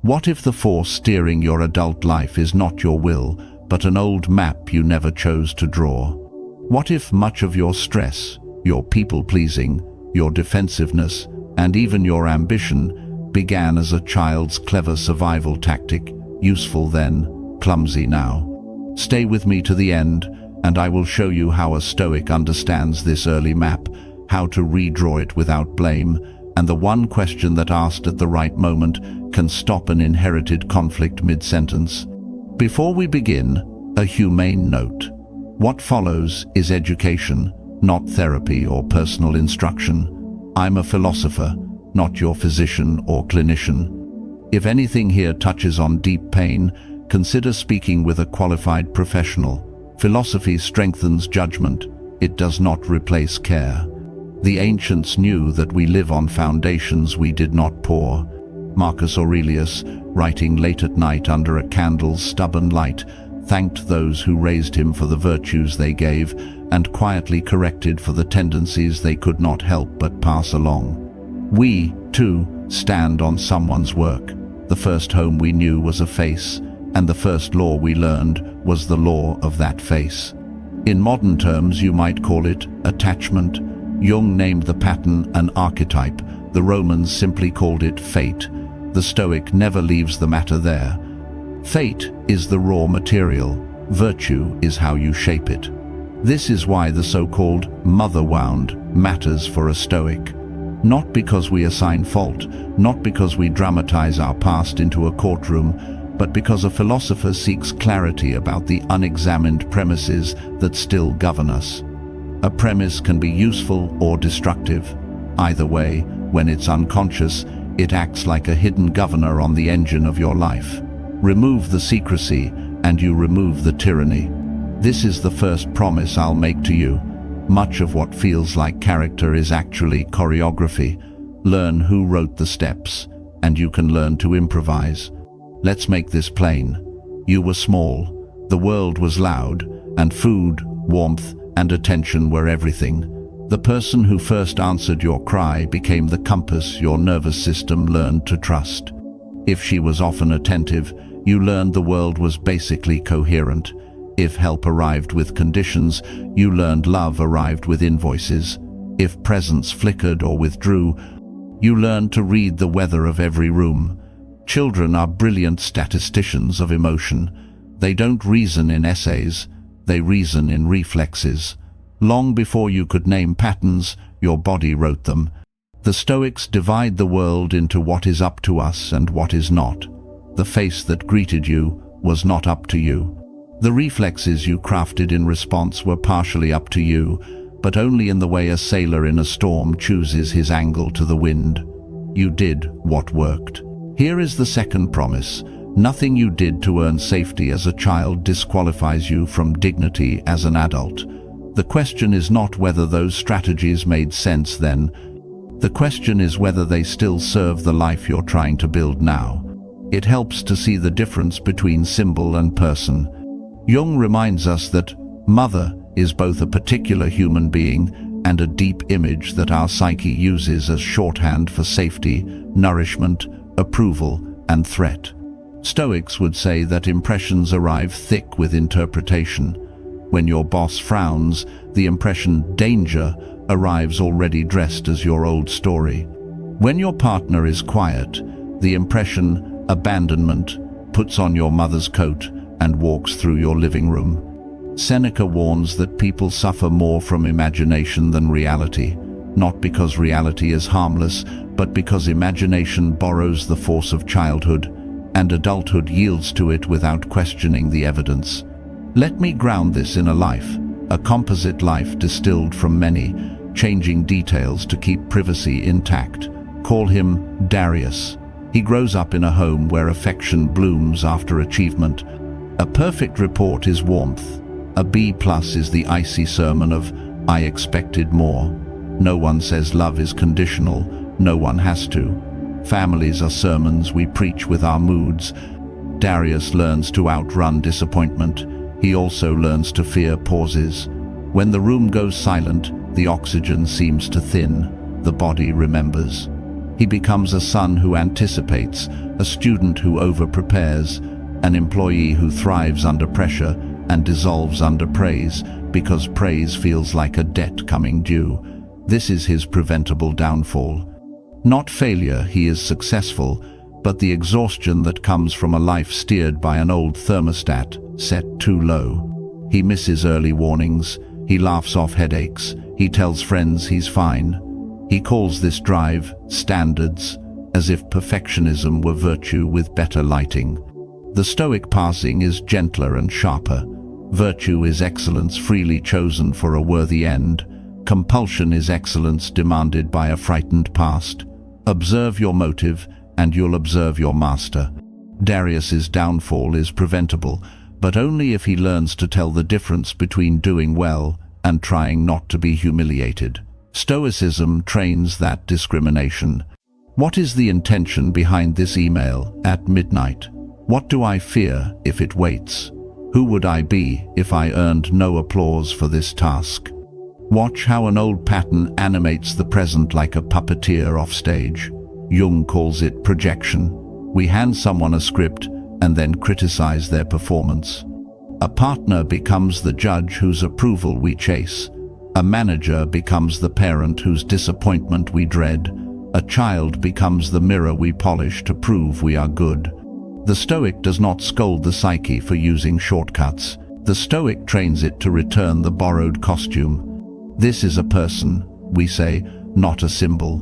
What if the force steering your adult life is not your will, but an old map you never chose to draw? What if much of your stress, your people-pleasing, your defensiveness, and even your ambition began as a child's clever survival tactic, useful then, clumsy now? Stay with me to the end, and I will show you how a Stoic understands this early map, how to redraw it without blame, and the one question that asked at the right moment can stop an inherited conflict mid-sentence. Before we begin, a humane note. What follows is education, not therapy or personal instruction. I'm a philosopher, not your physician or clinician. If anything here touches on deep pain, consider speaking with a qualified professional. Philosophy strengthens judgment. It does not replace care. The ancients knew that we live on foundations we did not pour. Marcus Aurelius, writing late at night under a candle's stubborn light, thanked those who raised him for the virtues they gave, and quietly corrected for the tendencies they could not help but pass along. We, too, stand on someone's work. The first home we knew was a face, and the first law we learned was the law of that face. In modern terms, you might call it attachment. Jung named the pattern an archetype. The Romans simply called it fate. The Stoic never leaves the matter there. Fate is the raw material. Virtue is how you shape it. This is why the so-called mother wound matters for a Stoic. Not because we assign fault, not because we dramatize our past into a courtroom, but because a philosopher seeks clarity about the unexamined premises that still govern us. A premise can be useful or destructive. Either way, when it's unconscious, it acts like a hidden governor on the engine of your life. Remove the secrecy, and you remove the tyranny. This is the first promise I'll make to you. Much of what feels like character is actually choreography. Learn who wrote the steps, and you can learn to improvise. Let's make this plain. You were small, the world was loud, and food, warmth, and attention were everything. The person who first answered your cry became the compass your nervous system learned to trust. If she was often attentive, you learned the world was basically coherent. If help arrived with conditions, you learned love arrived with invoices. If presence flickered or withdrew, you learned to read the weather of every room. Children are brilliant statisticians of emotion. They don't reason in essays, they reason in reflexes. Long before you could name patterns, your body wrote them. The Stoics divide the world into what is up to us and what is not. The face that greeted you was not up to you. The reflexes you crafted in response were partially up to you, but only in the way a sailor in a storm chooses his angle to the wind. You did what worked. Here is the second promise. Nothing you did to earn safety as a child disqualifies you from dignity as an adult. The question is not whether those strategies made sense then. The question is whether they still serve the life you're trying to build now. It helps to see the difference between symbol and person. Jung reminds us that mother is both a particular human being and a deep image that our psyche uses as shorthand for safety, nourishment, approval, and threat. Stoics would say that impressions arrive thick with interpretation. When your boss frowns, the impression danger arrives already dressed as your old story. When your partner is quiet, the impression abandonment puts on your mother's coat and walks through your living room. Seneca warns that people suffer more from imagination than reality, not because reality is harmless, but because imagination borrows the force of childhood, and adulthood yields to it without questioning the evidence. Let me ground this in a life, a composite life distilled from many, changing details to keep privacy intact. Call him Darius. He grows up in a home where affection blooms after achievement. A perfect report is warmth. A B+ is the icy sermon of, "I expected more." No one says love is conditional. No one has to. Families are sermons we preach with our moods. Darius learns to outrun disappointment. He also learns to fear pauses. When the room goes silent, the oxygen seems to thin. The body remembers. He becomes a son who anticipates, a student who over-prepares, an employee who thrives under pressure and dissolves under praise, because praise feels like a debt coming due. This is his preventable downfall. Not failure, he is successful, but the exhaustion that comes from a life steered by an old thermostat set too low. He misses early warnings, he laughs off headaches, he tells friends he's fine. He calls this drive standards, as if perfectionism were virtue with better lighting. The Stoic passing is gentler and sharper. Virtue is excellence freely chosen for a worthy end. Compulsion is excellence demanded by a frightened past. Observe your motive, and you'll observe your master. Darius's downfall is preventable, but only if he learns to tell the difference between doing well and trying not to be humiliated. Stoicism trains that discrimination. What is the intention behind this email at midnight? What do I fear if it waits? Who would I be if I earned no applause for this task? Watch how an old pattern animates the present like a puppeteer off stage. Jung calls it projection. We hand someone a script and then criticize their performance. A partner becomes the judge whose approval we chase. A manager becomes the parent whose disappointment we dread. A child becomes the mirror we polish to prove we are good. The Stoic does not scold the psyche for using shortcuts. The Stoic trains it to return the borrowed costume. This is a person, we say, not a symbol.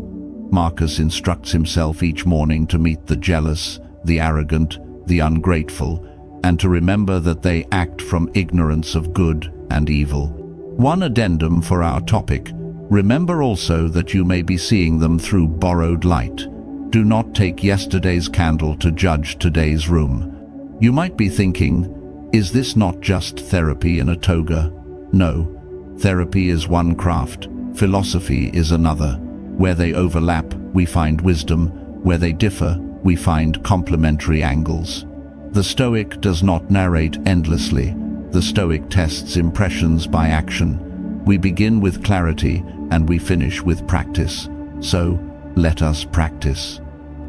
Marcus instructs himself each morning to meet the jealous, the arrogant, the ungrateful, and to remember that they act from ignorance of good and evil. One addendum for our topic: remember also that you may be seeing them through borrowed light. Do not take yesterday's candle to judge today's room. You might be thinking, is this not just therapy in a toga? No. Therapy is one craft, philosophy is another. Where they overlap, we find wisdom. Where they differ, we find complementary angles. The Stoic does not narrate endlessly. The Stoic tests impressions by action. We begin with clarity and we finish with practice. So, let us practice.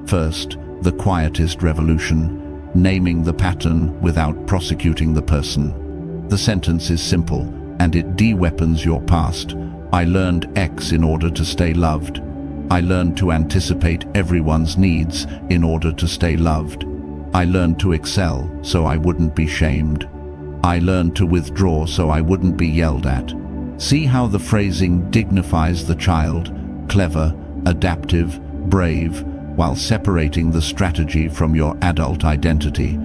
First, the quietist revolution, naming the pattern without prosecuting the person. The sentence is simple, and it de-weapons your past. I learned X in order to stay loved. I learned to anticipate everyone's needs in order to stay loved. I learned to excel so I wouldn't be shamed. I learned to withdraw so I wouldn't be yelled at. See how the phrasing dignifies the child, clever, adaptive, brave, while separating the strategy from your adult identity.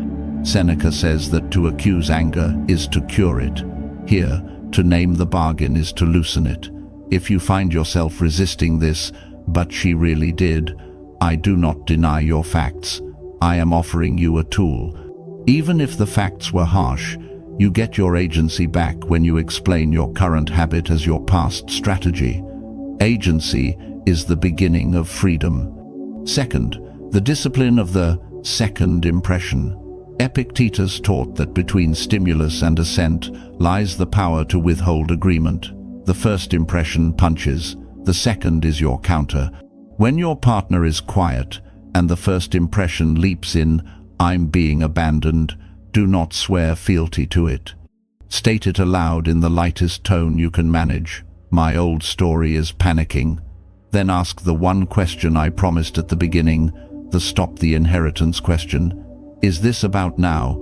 Seneca says that to accuse anger is to cure it. Here, to name the bargain is to loosen it. If you find yourself resisting this, but she really did, I do not deny your facts. I am offering you a tool. Even if the facts were harsh, you get your agency back when you explain your current habit as your past strategy. Agency is the beginning of freedom. Second, the discipline of the second impression. Epictetus taught that between stimulus and assent lies the power to withhold agreement. The first impression punches, the second is your counter. When your partner is quiet and the first impression leaps in, I'm being abandoned, do not swear fealty to it. State it aloud in the lightest tone you can manage. My old story is panicking. Then ask the one question I promised at the beginning, the stop the inheritance question. Is this about now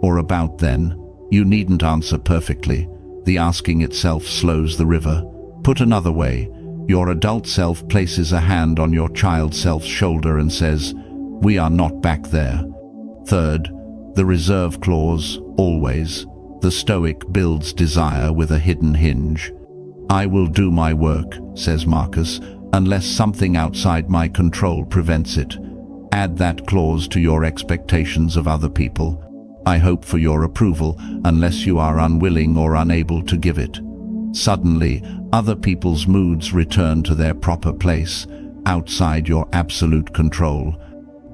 or about then? You needn't answer perfectly. The asking itself slows the river. Put another way, your adult self places a hand on your child self's shoulder and says, we are not back there. Third, the reserve clause, always. The Stoic builds desire with a hidden hinge. I will do my work, says Marcus, unless something outside my control prevents it. Add that clause to your expectations of other people. I hope for your approval unless you are unwilling or unable to give it. Suddenly, other people's moods return to their proper place, outside your absolute control.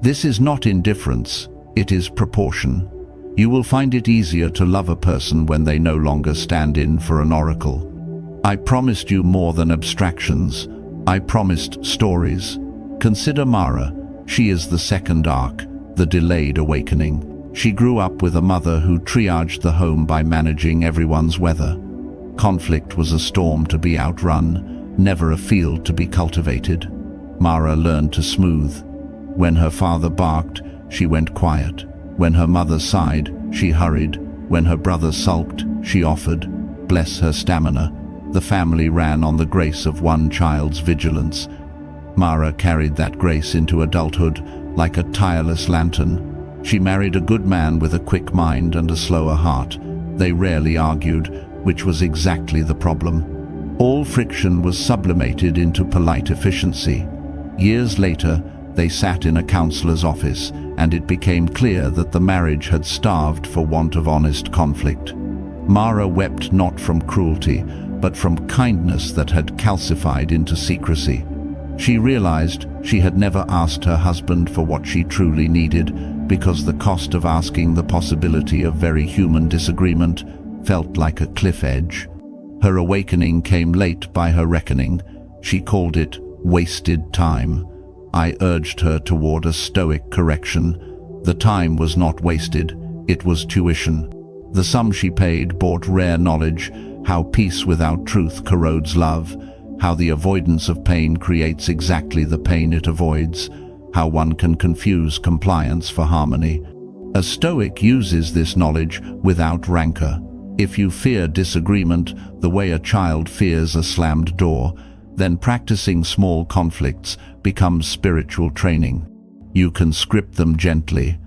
This is not indifference, it is proportion. You will find it easier to love a person when they no longer stand in for an oracle. I promised you more than abstractions. I promised stories. Consider Mara. She is the second arc, the delayed awakening. She grew up with a mother who triaged the home by managing everyone's weather. Conflict was a storm to be outrun, never a field to be cultivated. Mara learned to smooth. When her father barked, she went quiet. When her mother sighed, she hurried. When her brother sulked, she offered. Bless her stamina. The family ran on the grace of one child's vigilance. Mara carried that grace into adulthood like a tireless lantern. She married a good man with a quick mind and a slower heart. They rarely argued, which was exactly the problem. All friction was sublimated into polite efficiency. Years later, they sat in a counselor's office, and it became clear that the marriage had starved for want of honest conflict. Mara wept not from cruelty, but from kindness that had calcified into secrecy. She realized she had never asked her husband for what she truly needed, because the cost of asking the possibility of very human disagreement felt like a cliff edge. Her awakening came late by her reckoning. She called it wasted time. I urged her toward a Stoic correction. The time was not wasted, it was tuition. The sum she paid bought rare knowledge, how peace without truth corrodes love, how the avoidance of pain creates exactly the pain it avoids, how one can confuse compliance for harmony. A Stoic uses this knowledge without rancor. If you fear disagreement the way a child fears a slammed door, then practicing small conflicts becomes spiritual training. You can script them gently.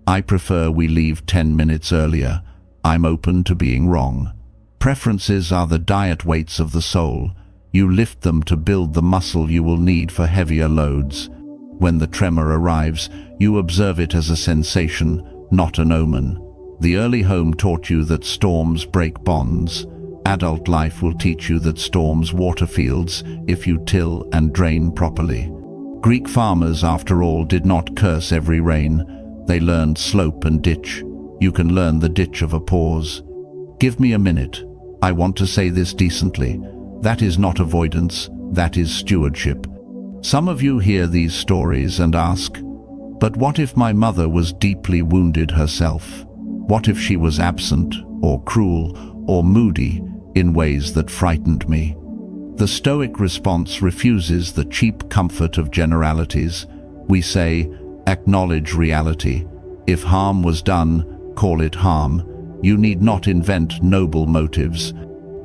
I prefer we leave 10 minutes earlier. I'm open to being wrong. Preferences are the diet weights of the soul. You lift them to build the muscle you will need for heavier loads. When the tremor arrives, you observe it as a sensation, not an omen. The early home taught you that storms break bonds. Adult life will teach you that storms water fields if you till and drain properly. Greek farmers, after all, did not curse every rain. They learned slope and ditch. You can learn the ditch of a pause. Give me a minute. I want to say this decently. That is not avoidance, that is stewardship. Some of you hear these stories and ask, but what if my mother was deeply wounded herself? What if she was absent, or cruel, or moody, in ways that frightened me? The Stoic response refuses the cheap comfort of generalities. We say, acknowledge reality. If harm was done, call it harm. You need not invent noble motives.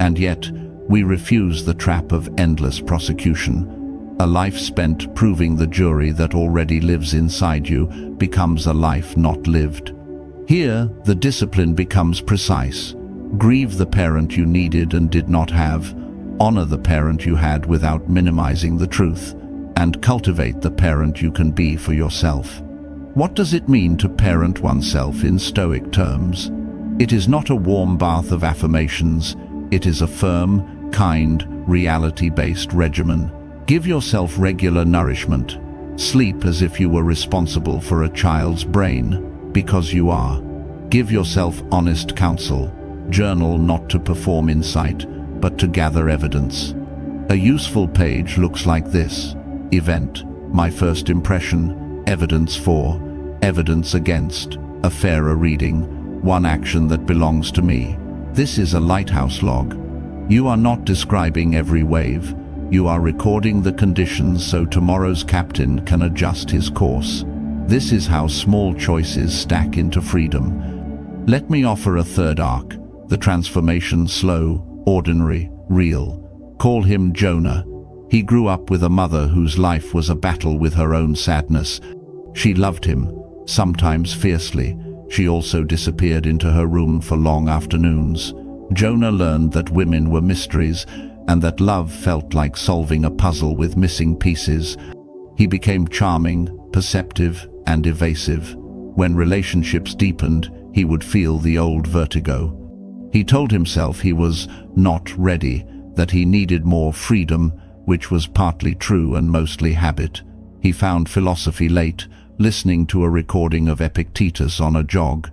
And yet, we refuse the trap of endless prosecution. A life spent proving the jury that already lives inside you becomes a life not lived. Here, the discipline becomes precise. Grieve the parent you needed and did not have. Honor the parent you had without minimizing the truth. And cultivate the parent you can be for yourself. What does it mean to parent oneself in Stoic terms? It is not a warm bath of affirmations. It is a firm, kind, reality-based regimen. Give yourself regular nourishment. Sleep as if you were responsible for a child's brain, because you are. Give yourself honest counsel. Journal not to perform insight, but to gather evidence. A useful page looks like this. Event, my first impression, evidence for, evidence against, a fairer reading, one action that belongs to me. This is a lighthouse log. You are not describing every wave. You are recording the conditions so tomorrow's captain can adjust his course. This is how small choices stack into freedom. Let me offer a third arc, the transformation slow, ordinary, real. Call him Jonah. He grew up with a mother whose life was a battle with her own sadness. She loved him, sometimes fiercely. She also disappeared into her room for long afternoons. Jonah learned that women were mysteries and that love felt like solving a puzzle with missing pieces. He became charming, perceptive, and evasive. When relationships deepened, he would feel the old vertigo. He told himself he was not ready, that he needed more freedom, which was partly true and mostly habit. He found philosophy late, listening to a recording of Epictetus on a jog.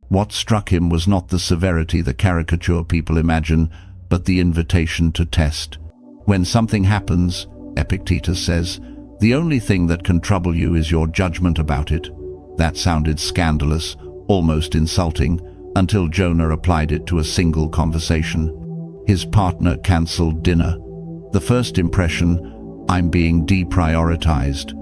What struck him was not the severity the caricature people imagine, but the invitation to test. When something happens, Epictetus says, The only thing that can trouble you is your judgment about it. That sounded scandalous, almost insulting, until Jonah applied it to a single conversation. His partner cancelled dinner. The first impression, I'm being deprioritized.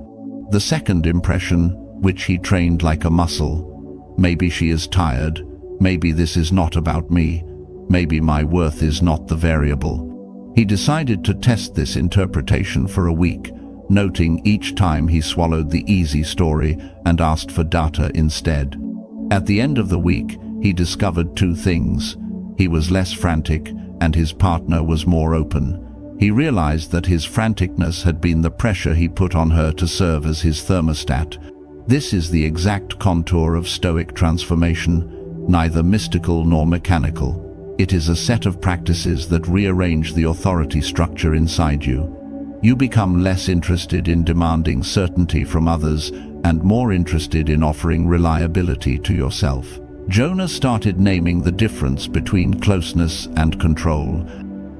The second impression, which he trained like a muscle, maybe she is tired, maybe this is not about me, maybe my worth is not the variable. He decided to test this interpretation for a week, noting each time he swallowed the easy story and asked for data instead. At the end of the week, he discovered two things. He was less frantic, and his partner was more open. He realized that his franticness had been the pressure he put on her to serve as his thermostat. This is the exact contour of Stoic transformation, neither mystical nor mechanical. It is a set of practices that rearrange the authority structure inside you. You become less interested in demanding certainty from others and more interested in offering reliability to yourself. Jonah started naming the difference between closeness and control.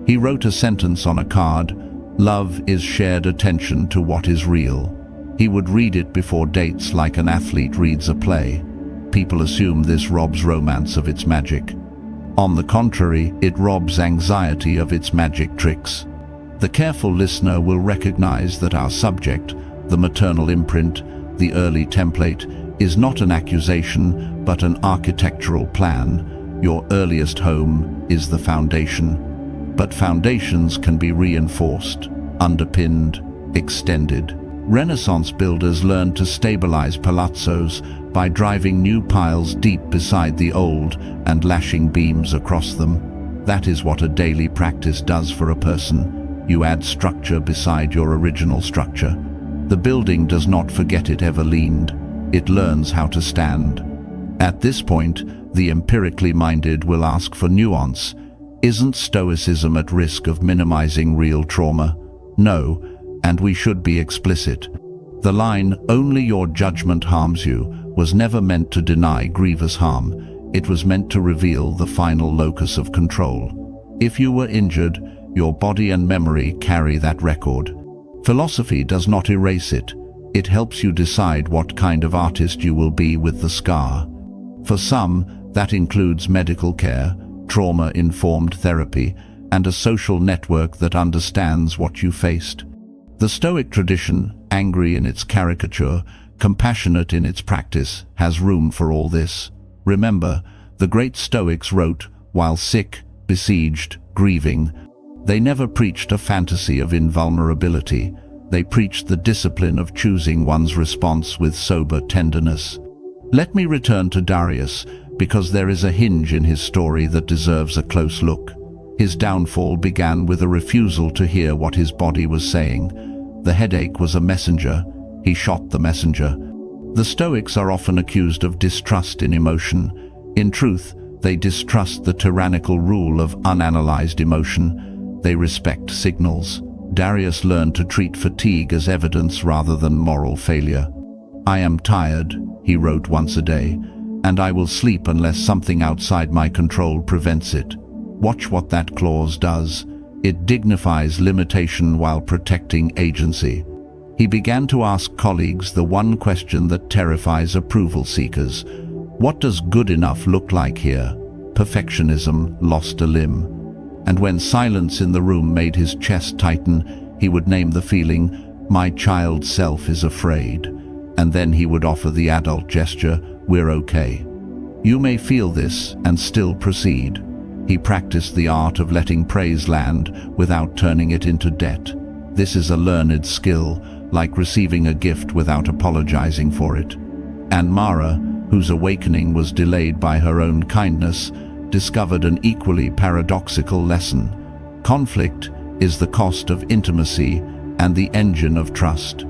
He wrote a sentence on a card: "Love is shared attention to what is real." He would read it before dates like an athlete reads a play. People assume this robs romance of its magic. On the contrary, it robs anxiety of its magic tricks. The careful listener will recognize that our subject, the maternal imprint, the early template, is not an accusation but an architectural plan. Your earliest home is the foundation. But foundations can be reinforced, underpinned, extended. Renaissance builders learned to stabilize palazzos by driving new piles deep beside the old and lashing beams across them. That is what a daily practice does for a person. You add structure beside your original structure. The building does not forget it ever leaned. It learns how to stand. At this point, the empirically minded will ask for nuance. Isn't Stoicism at risk of minimizing real trauma? No, and we should be explicit. The line, "Only your judgment harms you," was never meant to deny grievous harm. It was meant to reveal the final locus of control. If you were injured, your body and memory carry that record. Philosophy does not erase it. It helps you decide what kind of artist you will be with the scar. For some, that includes medical care, trauma-informed therapy, and a social network that understands what you faced. The Stoic tradition, angry in its caricature, compassionate in its practice, has room for all this. Remember, the great Stoics wrote while sick, besieged, grieving. They never preached a fantasy of invulnerability. They preached the discipline of choosing one's response with sober tenderness. Let me return to Darius, because there is a hinge in his story that deserves a close look. His downfall began with a refusal to hear what his body was saying. The headache was a messenger. He shot the messenger. The Stoics are often accused of distrust in emotion. In truth, they distrust the tyrannical rule of unanalyzed emotion. They respect signals. Darius learned to treat fatigue as evidence rather than moral failure. "I am tired," he wrote once a day, "and I will sleep unless something outside my control prevents it." Watch what that clause does. It dignifies limitation while protecting agency. He began to ask colleagues the one question that terrifies approval seekers. What does good enough look like here? Perfectionism lost a limb. And when silence in the room made his chest tighten, he would name the feeling, "My child self is afraid." And then he would offer the adult gesture, "We're okay. You may feel this and still proceed." He practiced the art of letting praise land without turning it into debt. This is a learned skill, like receiving a gift without apologizing for it. And Mara, whose awakening was delayed by her own kindness, discovered an equally paradoxical lesson. Conflict is the cost of intimacy and the engine of trust.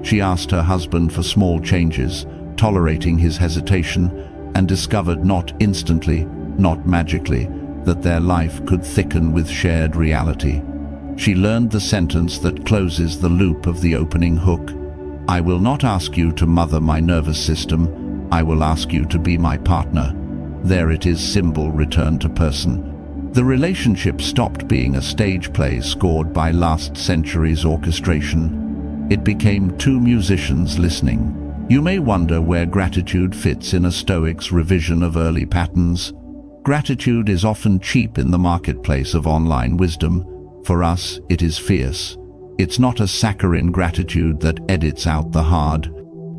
She asked her husband for small changes, tolerating his hesitation, and discovered not instantly, not magically, that their life could thicken with shared reality. She learned the sentence that closes the loop of the opening hook. "I will not ask you to mother my nervous system, I will ask you to be my partner." There it is, symbol returned to person. The relationship stopped being a stage play scored by last century's orchestration. It became two musicians listening. You may wonder where gratitude fits in a Stoic's revision of early patterns. Gratitude is often cheap in the marketplace of online wisdom. For us, it is fierce. It's not a saccharine gratitude that edits out the hard.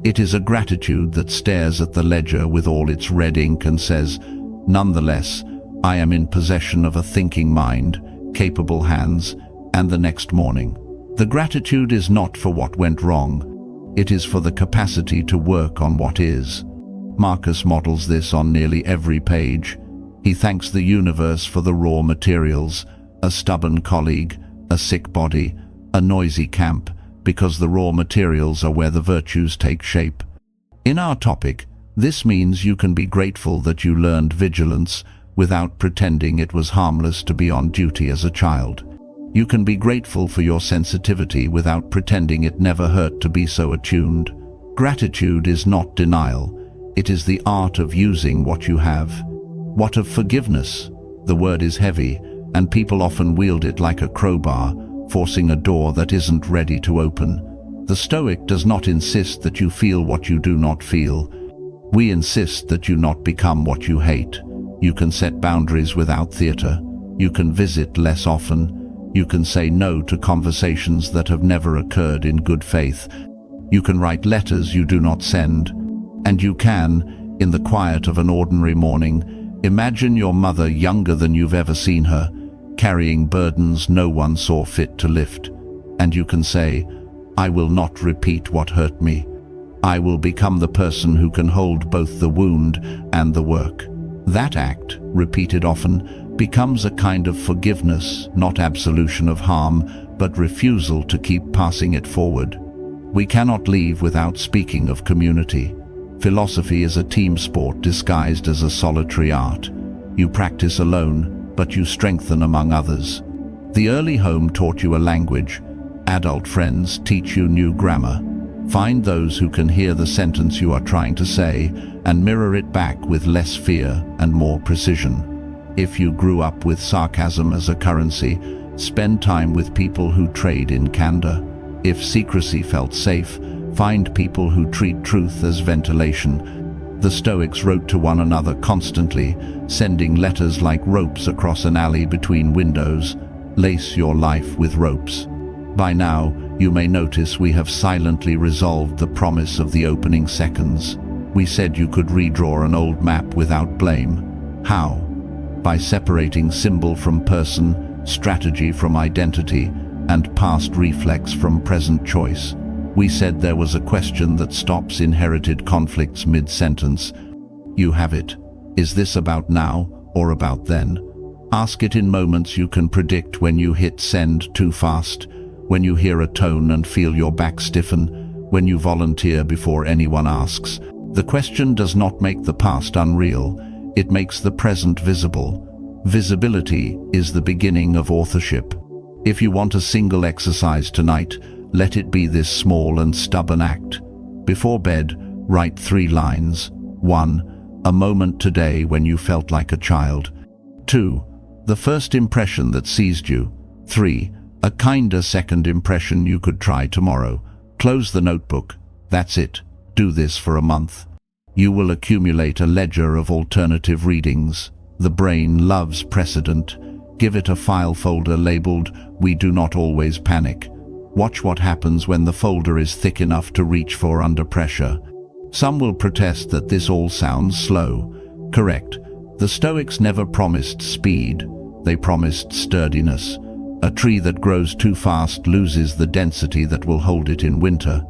It is a gratitude that stares at the ledger with all its red ink and says, "Nonetheless, I am in possession of a thinking mind, capable hands," and the next morning. The gratitude is not for what went wrong. It is for the capacity to work on what is. Marcus models this on nearly every page. He thanks the universe for the raw materials, a stubborn colleague, a sick body, a noisy camp, because the raw materials are where the virtues take shape. In our topic, this means you can be grateful that you learned vigilance without pretending it was harmless to be on duty as a child. You can be grateful for your sensitivity without pretending it never hurt to be so attuned. Gratitude is not denial. It is the art of using what you have. What of forgiveness? The word is heavy, and people often wield it like a crowbar, forcing a door that isn't ready to open. The Stoic does not insist that you feel what you do not feel. We insist that you not become what you hate. You can set boundaries without theater. You can visit less often. You can say no to conversations that have never occurred in good faith. You can write letters you do not send. And you can, in the quiet of an ordinary morning, imagine your mother younger than you've ever seen her, carrying burdens no one saw fit to lift. And you can say, "I will not repeat what hurt me. I will become the person who can hold both the wound and the work." That act, repeated often, becomes a kind of forgiveness, not absolution of harm, but refusal to keep passing it forward. We cannot leave without speaking of community. Philosophy is a team sport disguised as a solitary art. You practice alone, but you strengthen among others. The early home taught you a language. Adult friends teach you new grammar. Find those who can hear the sentence you are trying to say and mirror it back with less fear and more precision. If you grew up with sarcasm as a currency, spend time with people who trade in candor. If secrecy felt safe, find people who treat truth as ventilation. The Stoics wrote to one another constantly, sending letters like ropes across an alley between windows. Lace your life with ropes. By now, you may notice we have silently resolved the promise of the opening seconds. We said you could redraw an old map without blame. How? By separating symbol from person, strategy from identity, and past reflex from present choice. We said there was a question that stops inherited conflicts mid-sentence. You have it. Is this about now or about then? Ask it in moments you can predict, when you hit send too fast, when you hear a tone and feel your back stiffen, when you volunteer before anyone asks. The question does not make the past unreal. It makes the present visible. Visibility is the beginning of authorship. If you want a single exercise tonight, let it be this small and stubborn act. Before bed, write 3 lines. 1. A moment today when you felt like a child. 2. The first impression that seized you. 3. A kinder second impression you could try tomorrow. Close the notebook. That's it. Do this for a month. You will accumulate a ledger of alternative readings. The brain loves precedent. Give it a file folder labeled "We do not always panic." Watch what happens when the folder is thick enough to reach for under pressure. Some will protest that this all sounds slow. Correct. The Stoics never promised speed. They promised sturdiness. A tree that grows too fast loses the density that will hold it in winter.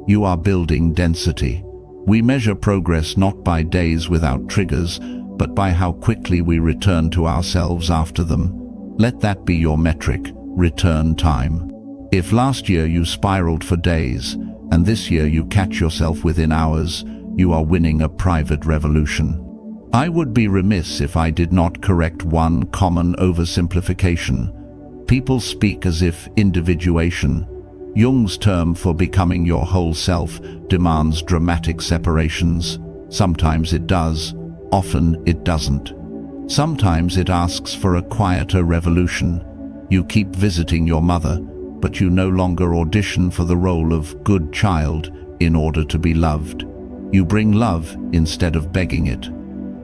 You are building density. We measure progress not by days without triggers, but by how quickly we return to ourselves after them. Let that be your metric, return time. If last year you spiraled for days, and this year you catch yourself within hours, you are winning a private revolution. I would be remiss if I did not correct one common oversimplification. People speak as if individuation, Jung's term for becoming your whole self, demands dramatic separations. Sometimes it does, often it doesn't. Sometimes it asks for a quieter revolution. You keep visiting your mother, but you no longer audition for the role of good child in order to be loved. You bring love instead of begging it.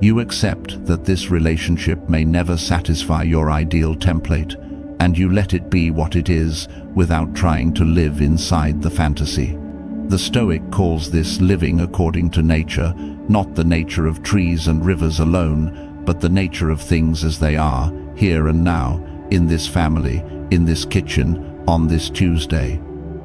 You accept that this relationship may never satisfy your ideal template, and you let it be what it is without trying to live inside the fantasy. The Stoic calls this living according to nature, not the nature of trees and rivers alone, but the nature of things as they are, here and now, in this family, in this kitchen, on this Tuesday.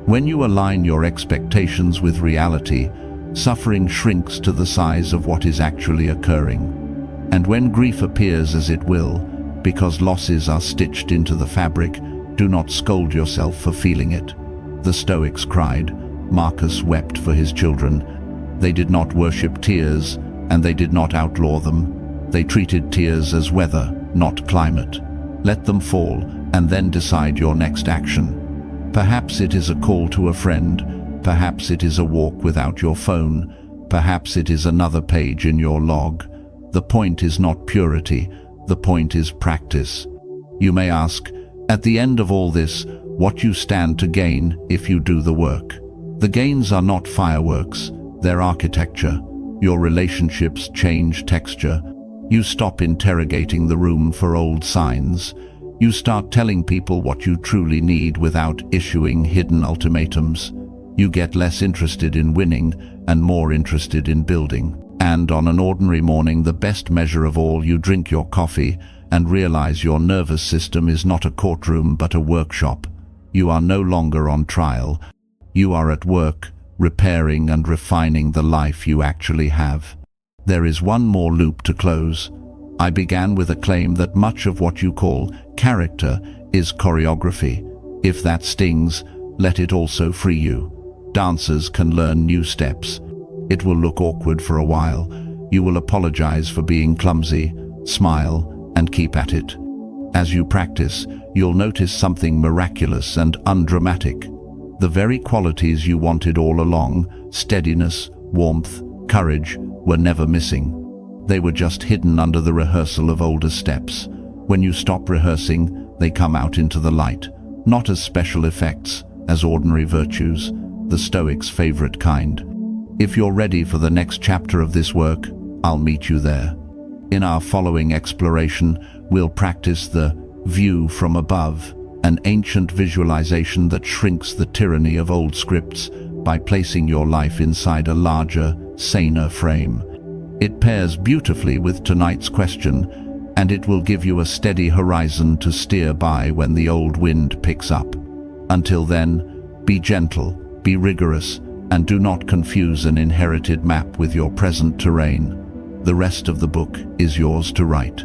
When you align your expectations with reality, suffering shrinks to the size of what is actually occurring. And when grief appears, as it will, because losses are stitched into the fabric, do not scold yourself for feeling it. The Stoics cried. Marcus wept for his children. They did not worship tears, and they did not outlaw them. They treated tears as weather, not climate. Let them fall, and then decide your next action. Perhaps it is a call to a friend. Perhaps it is a walk without your phone. Perhaps it is another page in your log. The point is not purity. The point is practice. You may ask, at the end of all this, what you stand to gain if you do the work. The gains are not fireworks, they're architecture. Your relationships change texture. You stop interrogating the room for old signs. You start telling people what you truly need without issuing hidden ultimatums. You get less interested in winning and more interested in building. And on an ordinary morning, the best measure of all, you drink your coffee and realize your nervous system is not a courtroom but a workshop. You are no longer on trial. You are at work, repairing and refining the life you actually have. There is one more loop to close. I began with a claim that much of what you call character is choreography. If that stings, let it also free you. Dancers can learn new steps. It will look awkward for a while. You will apologize for being clumsy, smile, and keep at it. As you practice, you'll notice something miraculous and undramatic. The very qualities you wanted all along, steadiness, warmth, courage, were never missing. They were just hidden under the rehearsal of older steps. When you stop rehearsing, they come out into the light, not as special effects, as ordinary virtues, the Stoics' favorite kind. If you're ready for the next chapter of this work, I'll meet you there. In our following exploration, we'll practice the view from above, an ancient visualization that shrinks the tyranny of old scripts by placing your life inside a larger, saner frame. It pairs beautifully with tonight's question, and it will give you a steady horizon to steer by when the old wind picks up. Until then, be gentle, be rigorous, and do not confuse an inherited map with your present terrain. The rest of the book is yours to write.